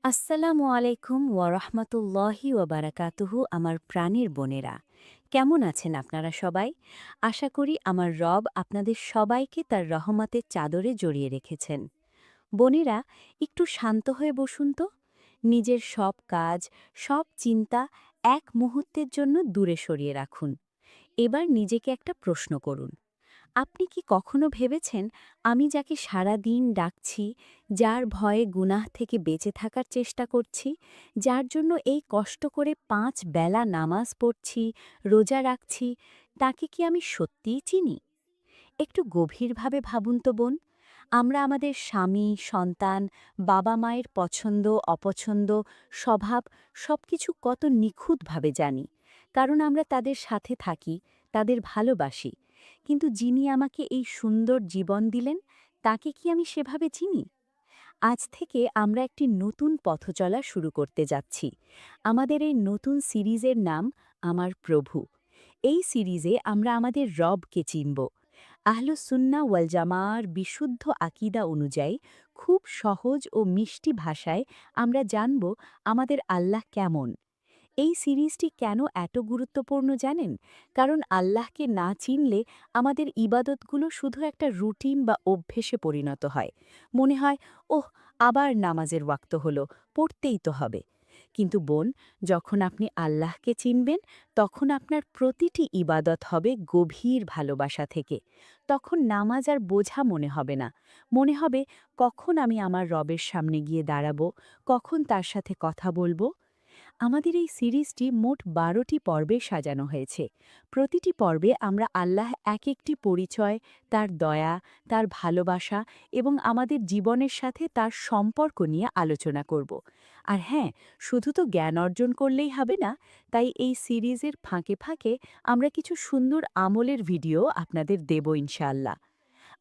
আসসালামু আলাইকুম ওয়ারহমতুল্লাহি ওয়াবারাকাতুহু আমার প্রাণের বোনেরা। কেমন আছেন আপনারা সবাই? আশা করি আমার রব আপনাদের সবাইকে তার রহমতের চাদরে জড়িয়ে রেখেছেন। বোনেরা, একটু শান্ত হয়ে বসুন তো। নিজের সব কাজ, সব চিন্তা এক মুহূর্তের জন্য দূরে সরিয়ে রাখুন। এবার নিজেকে একটা প্রশ্ন করুন। আপনি কি কখনো ভেবেছেন, আমি যাকে সারা দিন ডাকছি, যার ভয়ে গুনাহ থেকে বেঁচে থাকার চেষ্টা করছি, যার জন্য এই কষ্ট করে ৫ বেলা নামাজ পড়ছি, রোজা রাখছি, তাকে কি আমি সত্যিই চিনি? একটু গভীরভাবে ভাবুন তো বোন। আমরা আমাদের স্বামী, সন্তান, বাবা-মায়ের পছন্দ, অপছন্দ, স্বভাব সবকিছু কত নিখুঁতভাবে জানি। কারণ আমরা তাদের সাথে থাকি, তাদের ভালোবাসি। কিন্তু যিনি আমাকে এই সুন্দর জীবন দিলেন, তাকে কি আমি সেভাবে চিনি? আজ থেকে আমরা একটি নতুন পথচলা শুরু করতে যাচ্ছি। আমাদের এই নতুন সিরিজের নাম আমার প্রভু। এই সিরিজে আমরা আমাদের রবকে চিনব। আহলুসুন্না ওয়াল জামার বিশুদ্ধ আকিদা অনুযায়ী খুব সহজ ও মিষ্টি ভাষায় আমরা জানব আমাদের আল্লাহ কেমন। এই সিরিজটি কেন এত গুরুত্বপূর্ণ জানেন? কারণ আল্লাহকে না চিনলে আমাদের ইবাদতগুলো শুধু একটা রুটিন বা অভ্যেসে পরিণত হয়। মনে হয়, ওহ, আবার নামাজের ওয়াক্ত হলো, পড়তেই তো হবে। কিন্তু বোন, যখন আপনি আল্লাহকে চিনবেন, তখন আপনার প্রতিটি ইবাদত হবে গভীর ভালোবাসা থেকে। তখন নামাজ আর বোঝা মনে হবে না। মনে হবে, কখন আমি আমার রবের সামনে গিয়ে দাঁড়াবো, কখন তার সাথে কথা বলবো। আমাদের এই সিরিজটি মোট ১২টি পর্বে সাজানো হয়েছে। প্রতিটি পর্বে আমরা আল্লাহ এক একটি পরিচয়, তার দয়া, তার ভালোবাসা এবং আমাদের জীবনের সাথে তার সম্পর্ক নিয়ে আলোচনা করব। আর হ্যাঁ, শুধু তো জ্ঞান অর্জন করলেই হবে না, তাই এই সিরিজের ফাঁকে ফাঁকে আমরা কিছু সুন্দর আমলের ভিডিও আপনাদের দেব ইনশাআল্লাহ।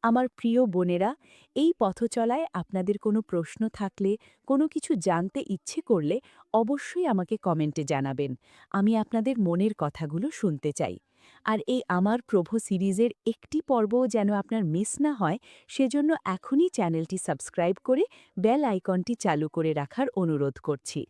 আমার প্রিয় বোনেরা, এই পথচলায় আপনাদের কোনো প্রশ্ন থাকলে, কোনো কিছু জানতে ইচ্ছে করলে অবশ্যই আমাকে কমেন্টে জানাবেন। আমি আপনাদের মনের কথাগুলো শুনতে চাই। আর এই আমার প্রভু সিরিজের একটি পর্বও যেন আপনার মিস না হয়, সেজন্য এখনই চ্যানেলটি সাবস্ক্রাইব করে বেল আইকনটি চালু করে রাখার অনুরোধ করছি।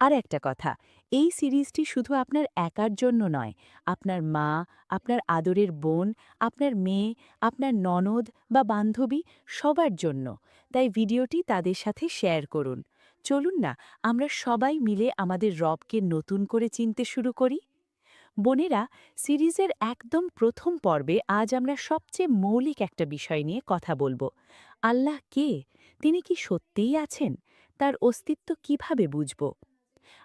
আর একটা কথা, এই সিরিজটি শুধু আপনার একার জন্য নয়, আপনার মা, আপনার আদরের বোন, আপনার মেয়ে, আপনার ননদ বা বান্ধবী সবার জন্য। তাই ভিডিওটি তাদের সাথে শেয়ার করুন। চলুন না, আমরা সবাই মিলে আমাদের রবকে নতুন করে চিনতে শুরু করি। বোনেরা, সিরিজের একদম প্রথম পর্বে আজ আমরা সবচেয়ে মৌলিক একটা বিষয় নিয়ে কথা বলবো। আল্লাহ কে? তিনি কি সত্যিই আছেন? তার অস্তিত্ব কিভাবে বুঝব?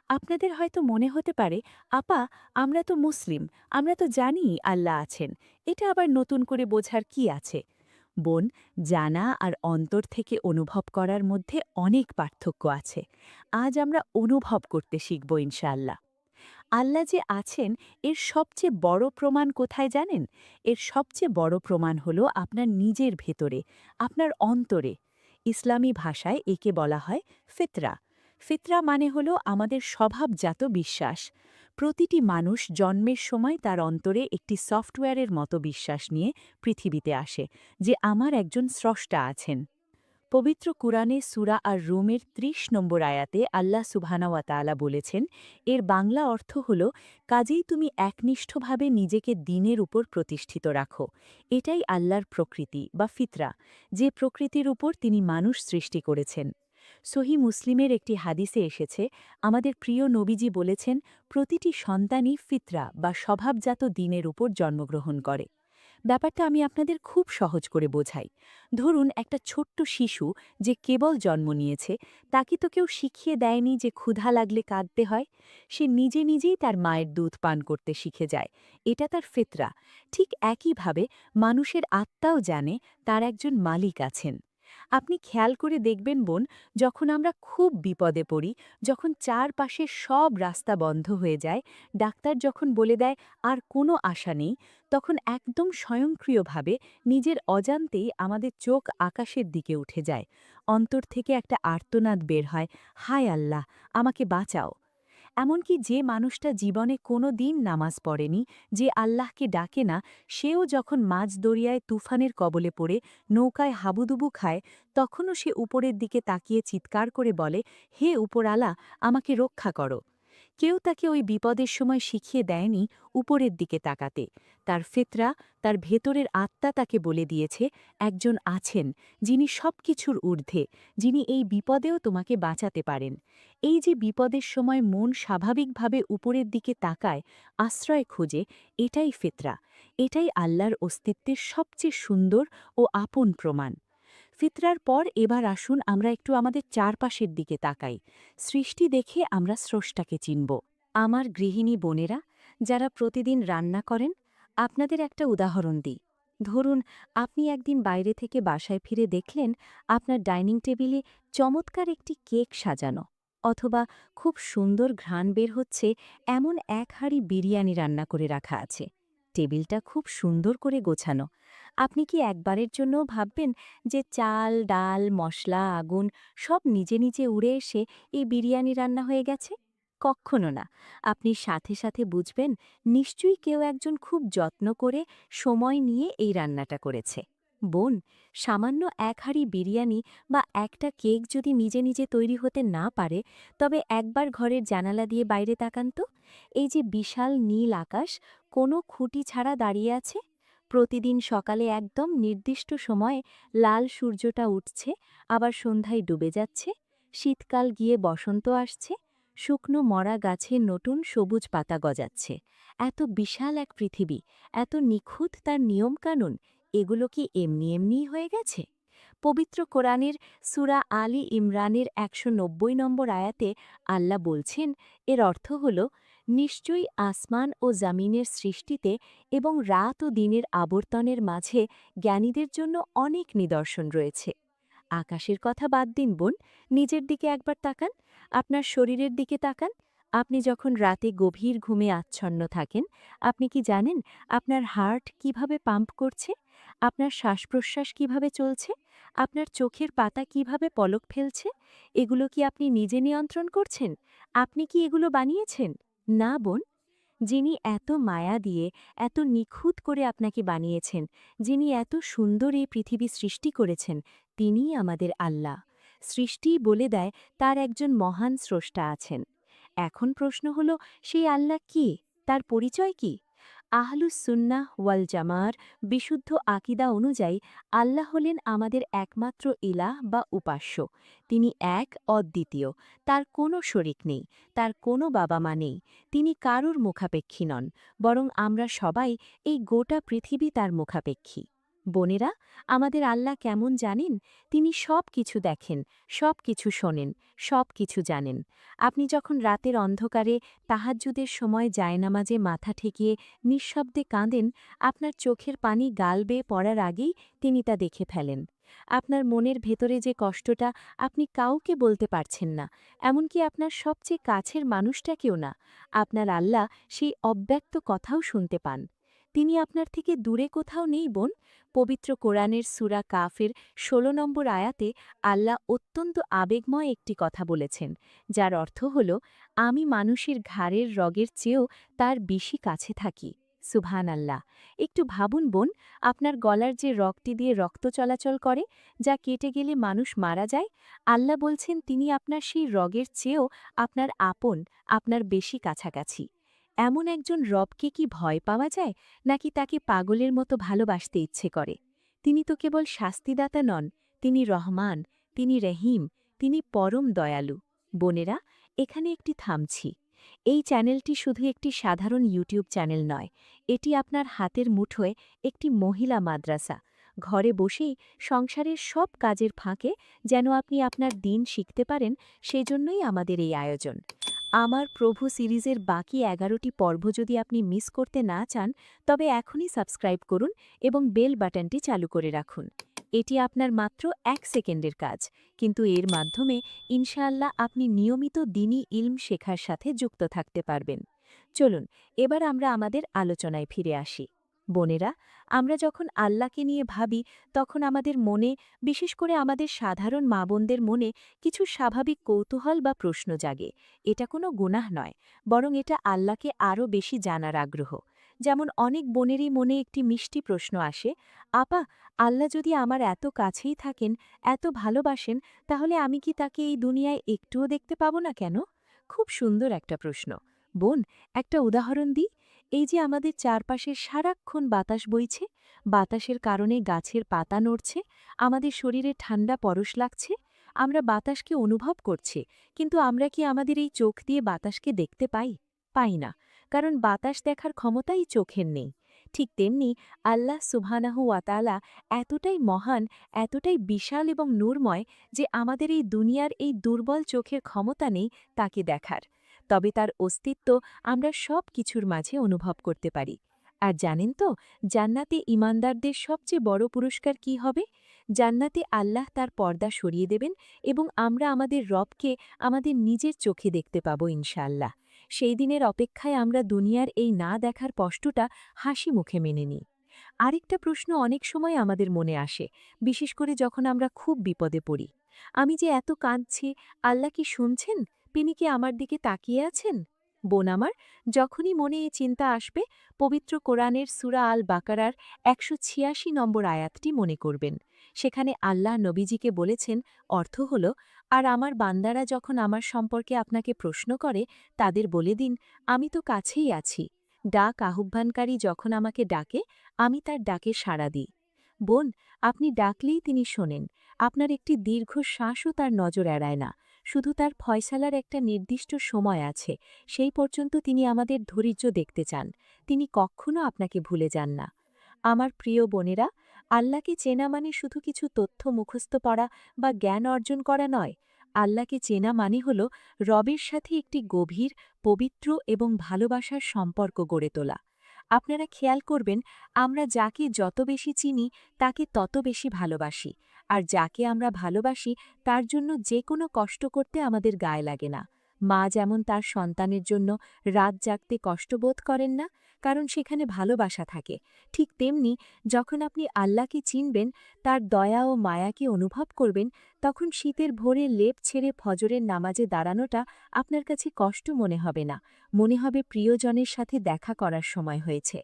আপনাদের হয়তো মনে হতে পারে, আপা, আমরা তো মুসলিম, আমরা তো জানি আল্লাহ আছেন, এটা আবার নতুন করে বোঝার কি আছে? বোন, জানা আর অন্তর থেকে অনুভব করার মধ্যে অনেক পার্থক্য আছে। আজ আমরা অনুভব করতে শিখব ইনশাআল্লাহ। আল্লাহ যে আছেন, এর সবচেয়ে বড় প্রমাণ কোথায় জানেন? এর সবচেয়ে বড় প্রমাণ হলো আপনার নিজের ভেতরে, আপনার অন্তরে। ইসলামী ভাষায় একে বলা হয় ফিতরা। ফিতরা মানে হলো আমাদের স্বভাবজাত বিশ্বাস। প্রতিটি মানুষ জন্মের সময় তার অন্তরে একটি সফটওয়্যারের মতো বিশ্বাস নিয়ে পৃথিবীতে আসে, যে আমার একজন স্রষ্টা আছেন। পবিত্র কুরআনে সূরা আর রুমের ৩০ নম্বর আয়াতে আল্লাহ সুবহানাহু ওয়া তাআলা বলেছেন, এর বাংলা অর্থ হল, কাজেই তুমি একনিষ্ঠভাবে নিজেকে দ্বীনের উপর প্রতিষ্ঠিত রাখো। এটাই আল্লাহর প্রকৃতি বা ফিতরা, যে প্রকৃতির উপর তিনি মানুষ সৃষ্টি করেছেন। সহিহ মুসলিমের একটি হাদিসে এসেছে, আমাদের প্রিয় নবীজি বলেছেন, প্রতিটি সন্তানই ফিতরা বা স্বভাবজাত দ্বীনের উপর জন্মগ্রহণ করে। ব্যাপারটা আমি আপনাদের খুব সহজ করে বোঝাই। ধরুন, একটা ছোট্ট শিশু যে কেবল জন্ম নিয়েছে, তাকে তো কেউ শিখিয়ে দেয়নি যে ক্ষুধা লাগলে কাঁদতে হয়। সে নিজে নিজেই তার মায়ের দুধ পান করতে শিখে যায়। এটা তার ফিতরা। ঠিক একইভাবে মানুষের আত্মাও জানে তার একজন মালিক আছেন। আপনি খেয়াল করে দেখবেন বোন, যখন আমরা খুব বিপদে পড়ি, যখন চারপাশের সব রাস্তা বন্ধ হয়ে যায়, ডাক্তার যখন বলে দেয় আর কোনো আশা নেই, তখন একদম স্বয়ংক্রিয়ভাবে নিজের অজান্তেই আমাদের চোখ আকাশের দিকে উঠে যায়। অন্তর থেকে একটা আর্তনাদ বের হয়, হায় আল্লাহ, আমাকে বাঁচাও। এমনকি যে মানুষটা জীবনে কোনো দিন নামাজ পড়েনি, যে আল্লাহকে ডাকে না, সেও যখন মাঝ দরিয়ায় তুফানের কবলে পড়ে নৌকায় হাবুডুবু খায়, তখনও সে উপরের দিকে তাকিয়ে চিৎকার করে বলে, হে উপরালা, আমাকে রক্ষা করো। কেউ তাকে ওই বিপদের সময় শিখিয়ে দেয়নি উপরের দিকে তাকাতে। তার ফিতরা, তার ভেতরের আত্মা তাকে বলে দিয়েছে, একজন আছেন যিনি সবকিছুর ঊর্ধ্বে, যিনি এই বিপদেও তোমাকে বাঁচাতে পারেন। এই যে বিপদের সময় মন স্বাভাবিকভাবে উপরের দিকে তাকায়, আশ্রয় খোঁজে, এটাই ফিতরা, এটাই আল্লাহর অস্তিত্বের সবচেয়ে সুন্দর ও আপন প্রমাণ। ফিতরার পর এবার আসুন আমরা একটু আমাদের চারপাশের দিকে তাকাই। সৃষ্টি দেখে আমরা স্রষ্টাকে চিনব। আমার গৃহিণী বোনেরা, যারা প্রতিদিন রান্না করেন, আপনাদের একটা উদাহরণ দিই। ধরুন, আপনি একদিন বাইরে থেকে বাসায় ফিরে দেখলেন আপনার ডাইনিং টেবিলে চমৎকার একটি কেক সাজানো, অথবা খুব সুন্দর ঘ্রাণ বের হচ্ছে এমন এক হাঁড়ি বিরিয়ানি রান্না করে রাখা আছে। টেবিলটা খুব সুন্দর করে গোছানো। আপনি কি একবারের জন্যও ভাববেন যে চাল, ডাল, মশলা, আগুন সব নিজে নিজে উড়ে এসে এই বিরিয়ানি রান্না হয়ে গেছে? কক্ষনো না। আপনি সাথে সাথে বুঝবেন নিশ্চয়ই কেউ একজন খুব যত্ন করে সময় নিয়ে এই রান্নাটা করেছে। বোন, সামান্য এক হাঁড়ি বিরিয়ানি বা একটা কেক যদি নিজে নিজে তৈরি হতে না পারে, তবে একবার ঘরের জানালা দিয়ে বাইরে তাকান তো। এই যে বিশাল নীল আকাশ কোনো খুঁটি ছাড়া দাঁড়িয়ে আছে, প্রতিদিন সকালে একদম নির্দিষ্ট সময়ে লাল সূর্যটা উঠছে, আবার সন্ধ্যায় ডুবে যাচ্ছে, শীতকাল গিয়ে বসন্ত আসছে, শুকনো মরা গাছে নতুন সবুজ পাতা গজাচ্ছে। এত বিশাল এক পৃথিবী, এত নিখুঁত তার নিয়মকানুন, এগুলো কি এমনি এমনিই হয়ে গেছে? পবিত্র কোরআনের সূরা আলী ইমরানের ১৯০ নম্বর আয়াতে আল্লাহ বলছেন, এর অর্থ হল, নিশ্চয়ই আসমান ও জামিনের সৃষ্টিতে এবং রাত ও দিনের আবর্তনের মাঝে জ্ঞানীদের জন্য অনেক নিদর্শন রয়েছে। আকাশের কথা বাদ দিন বোন, নিজের দিকে একবার তাকান, আপনার শরীরের দিকে তাকান। আপনি যখন রাতে গভীর ঘুমে আচ্ছন্ন থাকেন, আপনি কি জানেন আপনার হার্ট কিভাবে পাম্প করছে? আপনার শ্বাসপ্রশ্বাস কিভাবে চলছে? আপনার চোখের পাতা কিভাবে পলক ফেলছে? এগুলো কি আপনি নিজে নিয়ন্ত্রণ করছেন? আপনি কি এগুলো বানিয়েছেন? না বোন। যিনি এত মায়া দিয়ে, এত নিখুঁত করে আপনাকে বানিয়েছেন, যিনি এত সুন্দর এই পৃথিবী সৃষ্টি করেছেন, তিনিই আমাদের আল্লাহ। সৃষ্টিই বলে দেয় তার একজন মহান স্রষ্টা আছেন। এখন প্রশ্ন হল, সেই আল্লাহ কি? তার পরিচয় কি? আহলুস সুন্নাহ ওয়াল জামার বিশুদ্ধ আকিদা অনুযায়ী আল্লাহ হলেন আমাদের একমাত্র ইলাহ বা উপাস্য। তিনি এক, অদ্বিতীয়। তার কোনো শরিক নেই, তার কোনো বাবা মা নেই। তিনি কারুর মুখাপেক্ষী নন, বরং আমরা সবাই এই গোটা পৃথিবী তার মুখাপেক্ষী। বোনেরা, আমাদের আল্লাহ কেমন জানেন? তিনি সব কিছু দেখেন, সব কিছু শোনেন, সব কিছু জানেন। আপনি যখন রাতের অন্ধকারে তাহাজ্জুদের সময় জায়নামাজে মাথা ঠেকিয়ে নিঃশব্দে কাঁদেন, আপনার চোখের পানি গাল বেয়ে পড়ার আগেই তিনি তা দেখে ফেলেন। আপনার মনের ভেতরে যে কষ্টটা আপনি কাউকে বলতে পারছেন না, এমনকি আপনার সবচেয়ে কাছের মানুষটাকেও না, আপনার আল্লাহ সেই অব্যক্ত কথাও শুনতে পান। তিনি আপনার থেকে দূরে কোথাও নেই বোন। পবিত্র কোরআনের সূরা কাফের ১৬ নম্বর আয়াতে আল্লাহ অত্যন্ত আবেগময় একটি কথা বলেছেন, যার অর্থ হল, আমি মানুষের ঘাড়ের রগের চেয়েও তার বেশি কাছে থাকি। সুবহান আল্লাহ। একটু ভাবুন বোন, আপনার গলার যে রগটি দিয়ে রক্ত চলাচল করে, যা কেটে গেলে মানুষ মারা যায়, আল্লাহ বলছেন তিনি আপনার সেই রগের চেয়েও আপনার আপন, আপনার বেশি কাছাকাছি। এমন একজন রবকে কি ভয় পাওয়া যায়, নাকি তাকে পাগলের মতো ভালোবাসতে ইচ্ছে করে? তিনি তো কেবল শাস্তিদাতা নন, তিনি রহমান, তিনি রহিম, তিনি পরম দয়ালু। বোনেরা, এখানে একটি থামছি। এই চ্যানেলটি শুধু একটি সাধারণ ইউটিউব চ্যানেল নয়, এটি আপনার হাতের মুঠোয় একটি মহিলা মাদ্রাসা। ঘরে বসেই সংসারের সব কাজের ফাঁকে যেন আপনি আপনার দিন শিখতে পারেন, সেজন্যই আমাদের এই আয়োজন। আমার প্রভু সিরিজের বাকি ১১টি পর্ব যদি আপনি মিস করতে না চান, তবে এখনই সাবস্ক্রাইব করুন এবং বেল বাটনটি চালু করে রাখুন। এটি আপনার মাত্র ১ সেকেন্ডের কাজ, কিন্তু এর মাধ্যমে ইনশাআল্লাহ আপনি নিয়মিত দ্বীনি ইলম শেখার সাথে যুক্ত থাকতে পারবেন। চলুন, এবার আমরা আমাদের আলোচনায় ফিরে আসি। বোনেরা, আমরা যখন আল্লাহকে নিয়ে ভাবি তখন আমাদের মনে, বিশেষ করে আমাদের সাধারণ মা বোনদের মনে কিছু স্বাভাবিক কৌতূহল বা প্রশ্ন জাগে। এটা কোনো গুনাহ নয়, বরং এটা আল্লাহকে আরও বেশি জানার আগ্রহ। যেমন অনেক বোনেরই মনে একটি মিষ্টি প্রশ্ন আসে, আপা, আল্লাহ যদি আমার এত কাছেই থাকেন, এত ভালোবাসেন, তাহলে আমি কি তাকে এই দুনিয়ায় একটুও দেখতে পাবো না কেন? খুব সুন্দর একটা প্রশ্ন। বোন, একটা উদাহরণ দিই। এই যে আমাদের চারপাশে সারাক্ষণ বাতাস বইছে, বাতাসের কারণে গাছের পাতা নড়ছে, আমাদের শরীরে ঠান্ডা পরশ লাগছে, আমরা বাতাসকে অনুভব করছি, কিন্তু আমরা কি আমাদের এই চোখ দিয়ে বাতাসকে দেখতে পাই? পাই না, কারণ বাতাস দেখার ক্ষমতাই চোখের নেই। ঠিক তেমনি আল্লাহ সুবহানাহু ওয়া তাআলা এতটাই মহান, এতটাই বিশাল এবং নূরময় যে আমাদের এই দুনিয়ার এই দুর্বল চোখের ক্ষমতা নেই তাকে দেখার। তবে তার অস্তিত্ব আমরা সব কিছুর মাঝে অনুভব করতে পারি। আর জানেন তো, জান্নাতে ঈমানদারদের সবচেয়ে বড় পুরস্কার কি হবে? জান্নাতে আল্লাহ তার পর্দা সরিয়ে দেবেন এবং আমরা আমাদের রবকে আমাদের নিজের চোখে দেখতে পাব ইনশাআল্লাহ। সেই দিনের অপেক্ষায় আমরা দুনিয়ার এই না দেখার কষ্টটা হাসি মুখে মেনে নিই। আরেকটা প্রশ্ন অনেক সময় আমাদের মনে আসে, বিশেষ করে যখন আমরা খুব বিপদে পড়ি। আমি যে এত কাঁদছি, আল্লাহ কি শুনছেন? তিনি কি আমার দিকে তাকিয়ে আছেন? বোন আমার, যখনই মনে এই চিন্তা আসবে, পবিত্র কোরআনের সূরা আল বাকারার ১৮৬ নম্বর আয়াতটি মনে করবেন। সেখানে আল্লাহ নবীজিকে বলেছেন, অর্থ হল, আর আমার বান্দারা যখন আমার সম্পর্কে আপনাকে প্রশ্ন করে, তাদের বলে দিন, আমি তো কাছেই আছি। ডাক আহ্বানকারী যখন আমাকে ডাকে, আমি তার ডাকে সাড়া দিই। বোন, আপনি ডাকলেই তিনি শোনেন। আপনার একটি দীর্ঘ শ্বাসও তার নজর এড়ায় না। শুধু তার ফয়সালার একটা নির্দিষ্ট সময় আছে, সেই পর্যন্ত তিনি আমাদের ধৈর্য দেখতে চান। তিনি কখনো আপনাকে ভুলে যান না। আমার প্রিয় বোনেরা, আল্লাহকে চেনা মানে শুধু কিছু তথ্য মুখস্থ পড়া বা জ্ঞান অর্জন করা নয়। আল্লাহকে চেনা মানে হল রবের সাথে একটি গভীর, পবিত্র এবং ভালোবাসার সম্পর্ক গড়ে তোলা। আপনারা খেয়াল করবেন, আমরা যাকে যত বেশি চিনি তাকে তত বেশি ভালোবাসি, আর যাকে আমরা ভালোবাসি তার জন্য যে কোনো কষ্ট করতে আমাদের গায়ে লাগে না। মা যেমন তার সন্তানের জন্য রাত জাগতে কষ্ট বোধ করেন না, কারণ সেখানে ভালোবাসা থাকে, ঠিক তেমনি যখন আপনি আল্লাহকে চিনবেন, তার দয়া ও মায়াকে অনুভব করবেন, তখন শীতের ভোরে লেপ ছেড়ে ফজরের নামাজে দাঁড়ানোটা আপনার কাছে কষ্ট মনে হবে না, মনে হবে প্রিয়জনের সাথে দেখা করার সময় হয়েছে।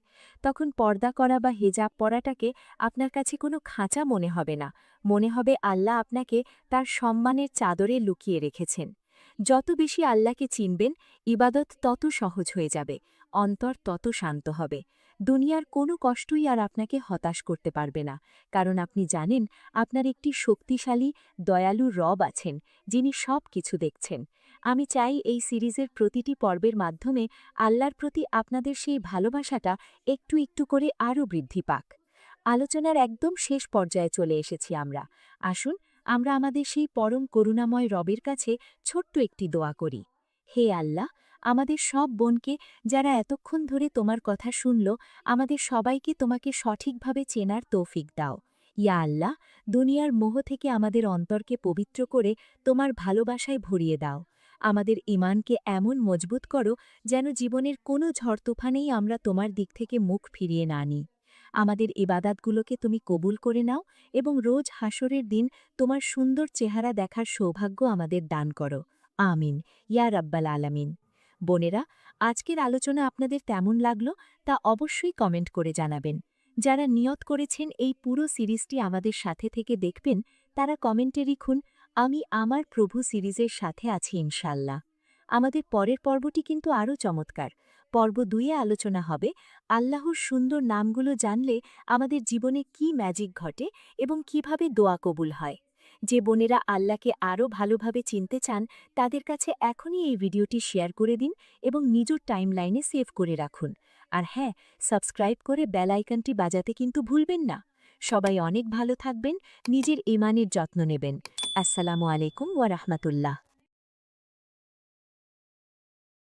তখন পর্দা করা বা হিজাব পরাটাকে আপনার কাছে কোনো খাঁচা মনে হবে না, মনে হবে আল্লাহ আপনাকে তার সম্মানের চাদরে লুকিয়ে রেখেছেন। যত বেশি আল্লাহকে চিনবেন, ইবাদত তত সহজ হয়ে যাবে, অন্তর তত শান্ত হবে। দুনিয়ার কোনো কষ্টই আর আপনাকে হতাশ করতে পারবে না, কারণ আপনি জানেন আপনার একটি শক্তিশালী, দয়ালু রব আছেন, যিনি সব কিছু দেখছেন। আমি চাই এই সিরিজের প্রতিটি পর্বের মাধ্যমে আল্লাহর প্রতি আপনাদের সেই ভালোবাসাটা একটু একটু করে আরও বৃদ্ধি পাক। আলোচনার একদম শেষ পর্যায়ে চলে এসেছি আমরা। আসুন আমরা আমাদের সেই পরম করুণাময় রবের কাছে ছোট্ট একটি দোয়া করি। হে আল্লাহ, আমাদের সব বোনকে, যারা এতক্ষণ ধরে তোমার কথা শুনল, আমাদের সবাইকে তোমাকে সঠিকভাবে চেনার তৌফিক দাও। ইয়া আল্লাহ, দুনিয়ার মোহ থেকে আমাদের অন্তরকে পবিত্র করে তোমার ভালোবাসায় ভরিয়ে দাও। আমাদের ঈমানকে এমন মজবুত করো যেন জীবনের কোনো ঝড় তুফানেই আমরা তোমার দিক থেকে মুখ ফিরিয়ে না নিই। আমাদের ইবাদাতগুলোকে তুমি কবুল করে নাও এবং রোজ হাসরের দিন তোমার সুন্দর চেহারা দেখার সৌভাগ্য আমাদের দান করো। আমিন, ইয়া রাব্বাল আলামিন। বোনেরা, আজকের আলোচনা আপনাদের কেমন লাগলো তা অবশ্যই কমেন্ট করে জানাবেন। যারা নিয়ত করেছেন এই পুরো সিরিজটি আমাদের সাথে থেকে দেখবেন, তারা কমেন্টে লিখুন, আমি আমার প্রভু সিরিজের সাথে আছি ইনশাল্লাহ। আমাদের পরের পর্বটি কিন্তু আরও চমৎকার। পর্ব 2-এ আলোচনা হবে আল্লাহর সুন্দর নামগুলো জানলে আমাদের জীবনে কি ম্যাজিক ঘটে এবং কিভাবে দোয়া কবুল হয়। যে বোনেরা আল্লাহকে আরও ভালোভাবে চিনতে চান, তাদের কাছে এখনই এই ভিডিওটি শেয়ার করে দিন এবং নিজের টাইমলাইনে সেভ করে রাখুন। আর হ্যাঁ, সাবস্ক্রাইব করে বেল আইকনটি বাজাতে কিন্তু ভুলবেন না। সবাই অনেক ভালো থাকবেন, নিজের ঈমানের যত্ন নেবেন। আসসালামু আলাইকুম ওয়া রাহমাতুল্লাহ।